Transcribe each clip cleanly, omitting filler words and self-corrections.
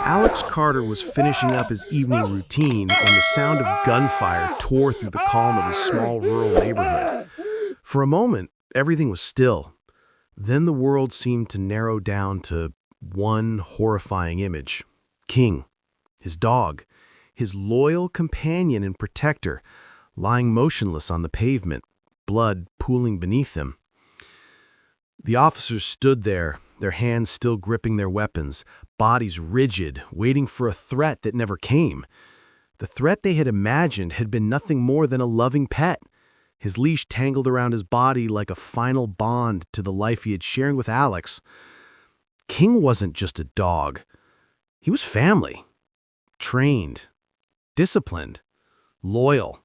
Alex Carter was finishing up his evening routine when the sound of gunfire tore through the calm of his small rural neighborhood. For a moment, everything was still. Then the world seemed to narrow down to one horrifying image. King, his dog, his loyal companion and protector, lying motionless on the pavement, blood pooling beneath him. The officers stood there, their hands still gripping their weapons, bodies rigid, waiting for a threat that never came. The threat they had imagined had been nothing more than a loving pet, his leash tangled around his body like a final bond to the life he had shared with Alex. King wasn't just a dog. He was family. Trained, disciplined, loyal.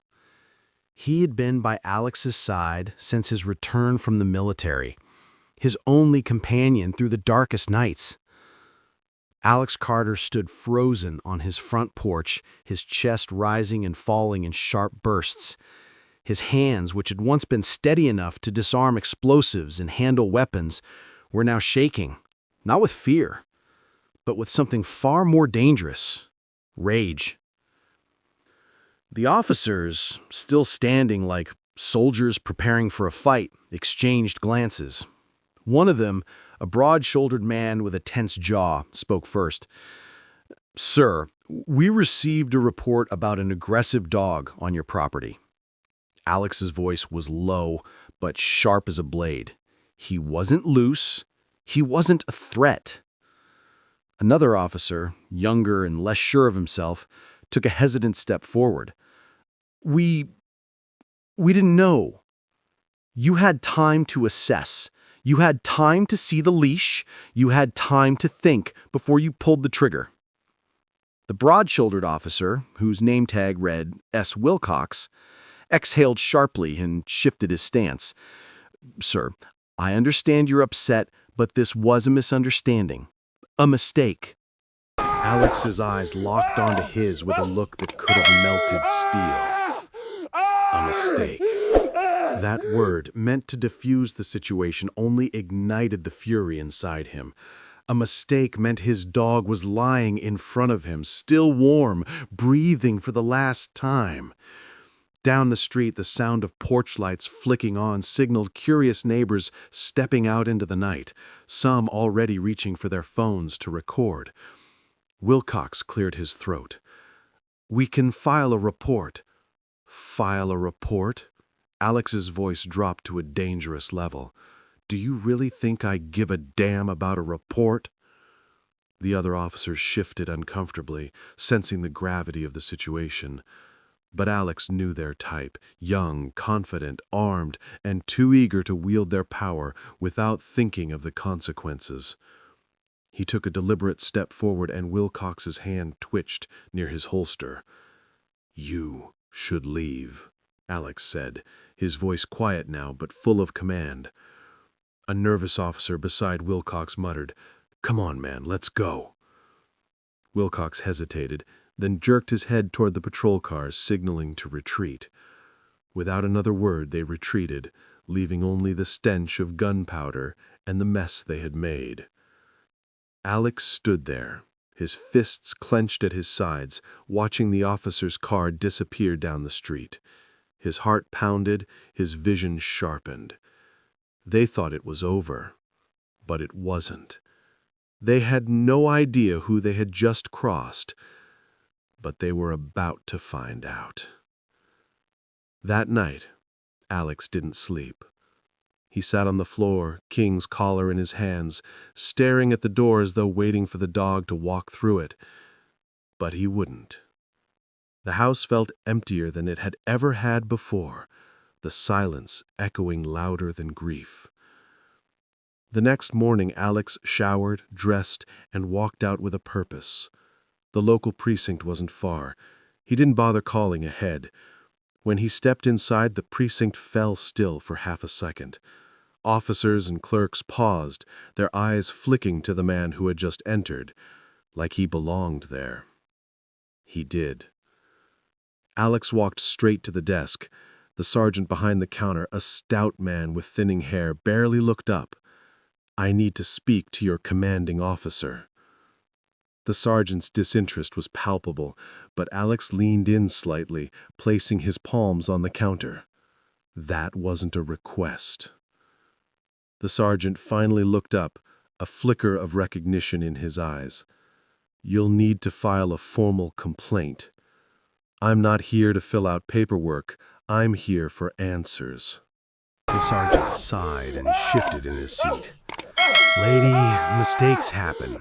He had been by Alex's side since his return from the military, his only companion through the darkest nights. Alex Carter stood frozen on his front porch, his chest rising and falling in sharp bursts. His hands, which had once been steady enough to disarm explosives and handle weapons, were now shaking, not with fear, but with something far more dangerous: rage. The officers, still standing like soldiers preparing for a fight, exchanged glances. One of them, a broad-shouldered man with a tense jaw, spoke first. "Sir, we received a report about an aggressive dog on your property." Alex's voice was low, but sharp as a blade. He wasn't loose. He wasn't a threat. Another officer, younger and less sure of himself, took a hesitant step forward. We didn't know. You had time to assess. You had time to see the leash. You had time to think before you pulled the trigger. The broad-shouldered officer, whose name tag read S. Wilcox, exhaled sharply and shifted his stance. "Sir, I understand you're upset, but this was a misunderstanding. A mistake." Alex's eyes locked onto his with a look that could have melted steel. A mistake. That word, meant to diffuse the situation, only ignited the fury inside him. A mistake meant his dog was lying in front of him, still warm, breathing for the last time. Down the street, the sound of porch lights flicking on signaled curious neighbors stepping out into the night, some already reaching for their phones to record. Wilcox cleared his throat. "We can file a report." "File a report?" Alex's voice dropped to a dangerous level. "Do you really think I give a damn about a report?" The other officers shifted uncomfortably, sensing the gravity of the situation. But Alex knew their type: young, confident, armed, and too eager to wield their power without thinking of the consequences. He took a deliberate step forward, and Wilcox's hand twitched near his holster. "You should leave," Alex said, his voice quiet now but full of command. A nervous officer beside Wilcox muttered, "Come on, man, let's go." Wilcox hesitated, then jerked his head toward the patrol cars, signaling to retreat. Without another word, they retreated, leaving only the stench of gunpowder and the mess they had made. Alex stood there, his fists clenched at his sides, watching the officer's car disappear down the street. His heart pounded, his vision sharpened. They thought it was over, but it wasn't. They had no idea who they had just crossed, but they were about to find out. That night, Alex didn't sleep. He sat on the floor, King's collar in his hands, staring at the door as though waiting for the dog to walk through it. But he wouldn't. The house felt emptier than it had ever had before, the silence echoing louder than grief. The next morning, Alex showered, dressed, and walked out with a purpose. The local precinct wasn't far. He didn't bother calling ahead. When he stepped inside, the precinct fell still for half a second. Officers and clerks paused, their eyes flicking to the man who had just entered, like he belonged there. He did. Alex walked straight to the desk. The sergeant behind the counter, a stout man with thinning hair, barely looked up. "I need to speak to your commanding officer." The sergeant's disinterest was palpable, but Alex leaned in slightly, placing his palms on the counter. That wasn't a request. The sergeant finally looked up, a flicker of recognition in his eyes. "You'll need to file a formal complaint. I'm not here to fill out paperwork. I'm here for answers." The sergeant sighed and shifted in his seat. "Lady, mistakes happen.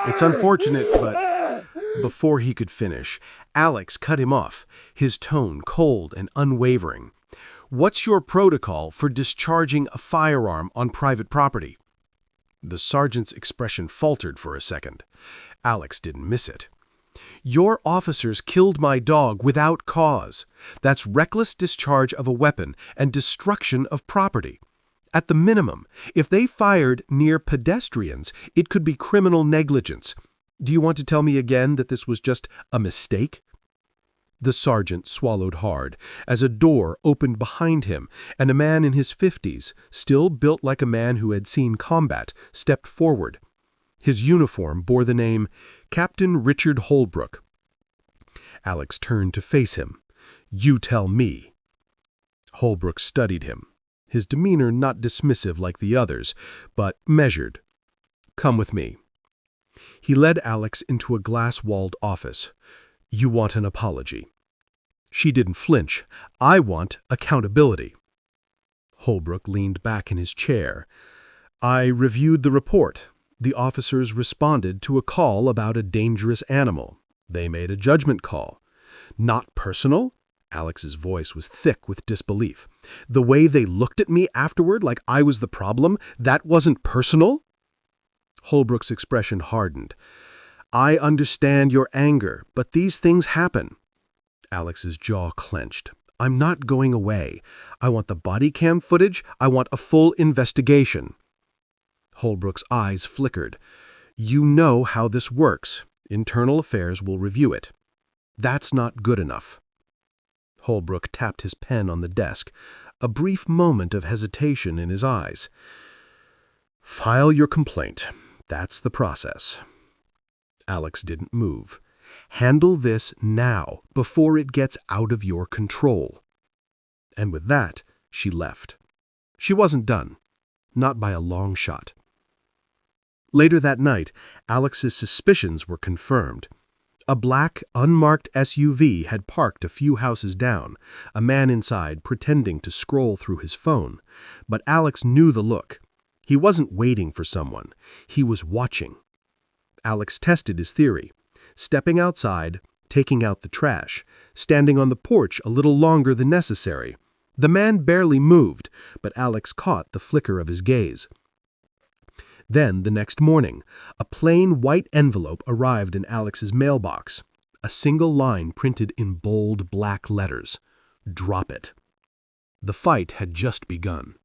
It's unfortunate, but..." Before he could finish, Alex cut him off, his tone cold and unwavering. "What's your protocol for discharging a firearm on private property?" The sergeant's expression faltered for a second. Alex didn't miss it. "Your officers killed my dog without cause. That's reckless discharge of a weapon and destruction of property. At the minimum, if they fired near pedestrians, it could be criminal negligence. Do you want to tell me again that this was just a mistake?" The sergeant swallowed hard as a door opened behind him and a man in his 50s, still built like a man who had seen combat, stepped forward. His uniform bore the name Captain Richard Holbrook. Alex turned to face him. "You tell me." Holbrook studied him, his demeanor not dismissive like the others, but measured. "Come with me." He led Alex into a glass-walled office. "You want an apology." She didn't flinch. "I want accountability." Holbrook leaned back in his chair. "I reviewed the report. The officers responded to a call about a dangerous animal. They made a judgment call. Not personal?" Alex's voice was thick with disbelief. "The way they looked at me afterward like I was the problem, that wasn't personal?" Holbrook's expression hardened. "I understand your anger, but these things happen." Alex's jaw clenched. "I'm not going away. I want the body cam footage. I want a full investigation." Holbrook's eyes flickered. "You know how this works. Internal Affairs will review it." "That's not good enough." Holbrook tapped his pen on the desk, a brief moment of hesitation in his eyes. "File your complaint. That's the process." Alex didn't move. "Handle this now, before it gets out of your control." And with that, she left. She wasn't done. Not by a long shot. Later that night, Alex's suspicions were confirmed. A black, unmarked SUV had parked a few houses down, a man inside pretending to scroll through his phone. But Alex knew the look. He wasn't waiting for someone. He was watching. Alex tested his theory, stepping outside, taking out the trash, standing on the porch a little longer than necessary. The man barely moved, but Alex caught the flicker of his gaze. Then, the next morning, a plain white envelope arrived in Alex's mailbox. A single line printed in bold black letters. "Drop it." The fight had just begun.